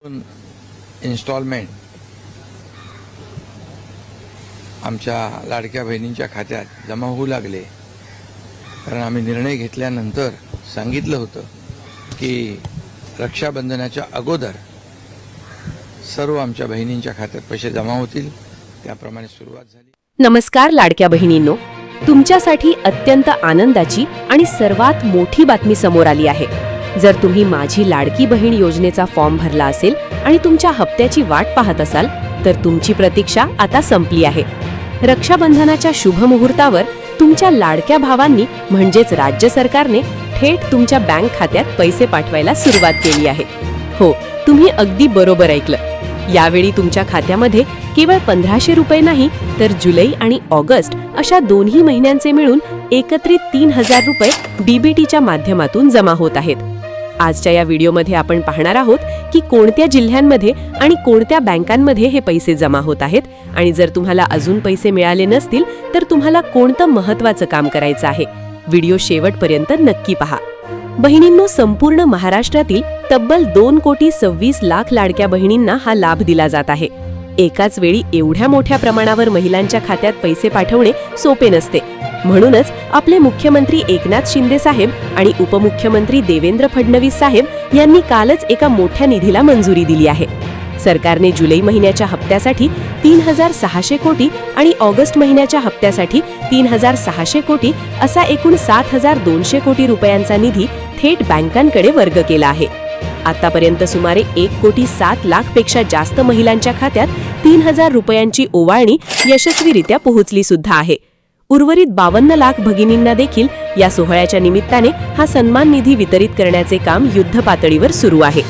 Instalment आमच्या लाडक्या बहिणींच्या खात्यात जमा होऊ लागले. कारण आम्ही निर्णय घेतल्यानंतर सांगितलं होतं की रक्षाबंधनाच्या अगोदर सर्व आमच्या बहिणींच्या खात्यात पैसे जमा होतील. त्याप्रमाणे सुरुवात झाली. नमस्कार लाडक्या बहिणींनो, तुमच्यासाठी अत्यंत आनंदाची आणि सर्वात मोठी बातमी समोर आली आहे. जर तुम्ही माझी लाडकी बहीण योजनेचा फॉर्म भरला असेल आणि तुमच्या हप्त्याची वाट पाहत असाल तर तुमची प्रतीक्षा आता संपली आहे. रक्षाबंधनाच्या शुभ मुहूर्तावर तुमच्या लाडक्या भावांनी म्हणजेच राज्य सरकारने थेट तुमच्या बँक खात्यात पैसे पाठवायला सुरुवात केली आहे. हो, तुम्ही अगदी बरोबर ऐकलं. यावेळी तुमच्या खात्यामध्ये केवळ 1500 रुपये नाही तर जुलै आणि ऑगस्ट अशा दोन्ही महिन्यांचे मिळून एकत्रित 3000 रुपये डीबीटीच्या माध्यमातून जमा होत आहेत. आजच्या या व्हिडिओमध्ये आपण पाहणार आहोत की कोणत्या जिल्ह्यांमध्ये आणि कोणत्या बँकांमध्ये हे पैसे जमा होत आहेत आणि जर तुम्हाला अजून पैसे मिळाले नसतील तर तुम्हाला कोणतं महत्त्वाचं काम करायचं आहे. व्हिडिओ शेवटपर्यंत नक्की पहा. बहिणींनो, संपूर्ण महाराष्ट्रातील तब्बल 2,26,00,000 लाडक्या बहिणींना हा लाभ दिला जात आहे. एकाच वेळी एवढ्या मोठ्या प्रमाणावर महिलांच्या खात्यात पैसे पाठवणे सोपे नसते. म्हणूनच आपले मुख्यमंत्री एकनाथ शिंदे साहेब आणि उपमुख्यमंत्री देवेंद्र फडणवीस साहेब यांनी कालच एका मोठ्या निधीला मंजुरी दिली आहे. सरकारने जुलै महिन्याच्या हप्त्यासाठी 3600 कोटी आणि ऑगस्ट महिन्याच्या हप्त्यासाठी 3600 कोटी असा एकूण 7200 कोटी रुपयांचा निधी थेट बँकांकडे वर्ग केला आहे. आतापर्यंत सुमारे 1,07,00,000 पेक्षा जास्त महिलांच्या खात्यात 3000 रुपयांची ओवाळणी यशस्वीरित्या पोहोचली सुद्धा आहे. उर्वरित 52 लाख भगिनींना देखील या सोहळ्याच्या निमित्ताने हा सन्मान निधी वितरित करण्याचे काम युद्ध पातळीवर सुरू आहे.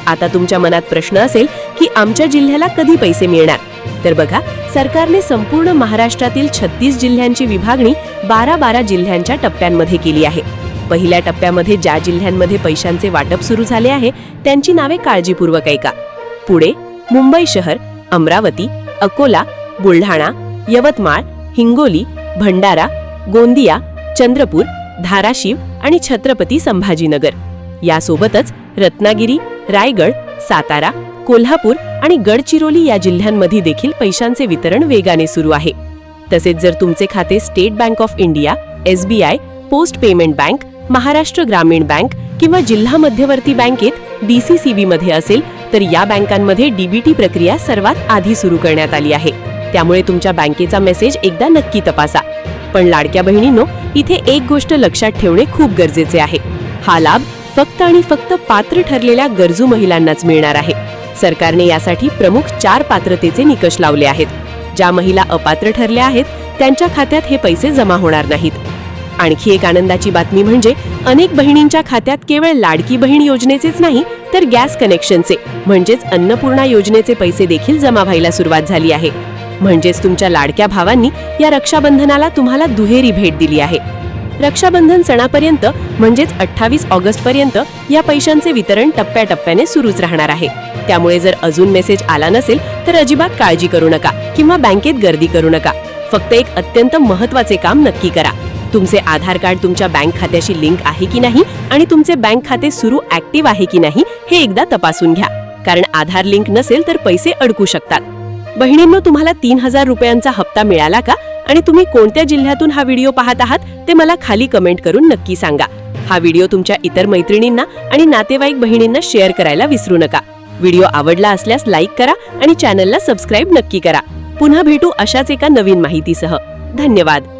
आता तुमच्या मनात प्रश्न असेल की आमच्या जिल्ह्याला कधी पैसे मिळणार? तर बघा, सरकारने संपूर्ण महाराष्ट्रातील 36 जिल्ह्यांची विभागणी 12 जिल्ह्यांच्या टप्प्यांमध्ये केली आहे. पहिल्या टप्प्यामध्ये ज्या जिल्ह्यांमध्ये पैशांचे वाटप सुरू झाले आहे त्यांची नावे काळजीपूर्वक ऐका. पुणे, मुंबई शहर, अमरावती, अकोला, बुलढाणा, यवतमाळ, हिंगोली, भंडारा, गोंदिया, चंद्रपूर, धाराशिव आणि छत्रपती संभाजीनगर. यासोबतच रत्नागिरी, रायगड, सातारा, कोल्हापूर आणि गडचिरोली या जिल्ह्यांमध्ये देखील पैशांचे वितरण वेगाने सुरू आहे. तसेच जर तुमचे खाते state bank of India, SBI, post payment bank, Maharashtra ग्रामीण बँक किंवा जिल्हा मध्यवर्ती बँकेत DCCB मध्ये असेल तर या बँकांमध्ये डीबीटी प्रक्रिया सर्वात आधी सुरू करण्यात आली आहे. त्यामुळे तुमच्या बँकेचा मेसेज एकदा नक्की तपासा. पण लाडक्या बहिणींनो, इथे एक गोष्ट लक्षात ठेवणे खूप गरजेचे आहे. हा लाभ फक्त आणि फक्त पात्र ठरलेल्या गरजू महिलांनाच मिळणार आहे. सरकारने यासाठी प्रमुख 4 पात्रतेचे निकष लावले आहेत. ज्या महिला अपात्र ठरल्या आहेत त्यांच्या खात्यात हे पैसे जमा होणार नाहीत. आणखी एक आनंदाची बातमी म्हणजे अनेक बहिणींच्या खात्यात केवळ लाडकी बहीण योजनेचेच नाही तर गॅस कनेक्शनचे म्हणजेच अन्नपूर्णा योजनेचे पैसे देखील जमा व्हायला सुरुवात झाली आहे. म्हणजेच तुमच्या लाडक्या भावांनी या रक्षाबंधनाला तुम्हाला दुहेरी भेट दिली आहे. रक्षाबंधन सणापर्यंत म्हणजेच 28 ऑगस्ट पर्यंत या पैशांचे वितरण टप्प्याटप्प्याने सुरूच राहणार आहे. त्यामुळे जर अजून मेसेज आला नसेल तर अजिबात काळजी करू नका किंवा बँकेत गर्दी करू नका. फक्त एक अत्यंत महत्त्वाचे काम नक्की करा. तुमचे आधार कार्ड तुमच्या बँक खात्याशी लिंक आहे की नाही आणि तुमचे बँक खाते सुरू ऍक्टिव्ह आहे की नाही हे एकदा तपासून घ्या. कारण आधार लिंक नसेल तर पैसे अडकू शकतात. बहिणींनो, तुम्हाला 3000 रुपयांचा हप्ता मिळाला का आणि तुम्ही कोणत्या जिल्ह्यातून हा व्हिडिओ पाहत आहात ते मला खाली कमेंट करून नक्की सांगा. हा व्हिडिओ तुमच्या इतर मैत्रिणींना आणि नातेवाईक बहिणींना शेअर करायला विसरू नका. व्हिडिओ आवडला असल्यास लाईक करा आणि चॅनलला सबस्क्राईब नक्की करा. पुन्हा भेटू अशाच एका नवीन माहितीसह. धन्यवाद.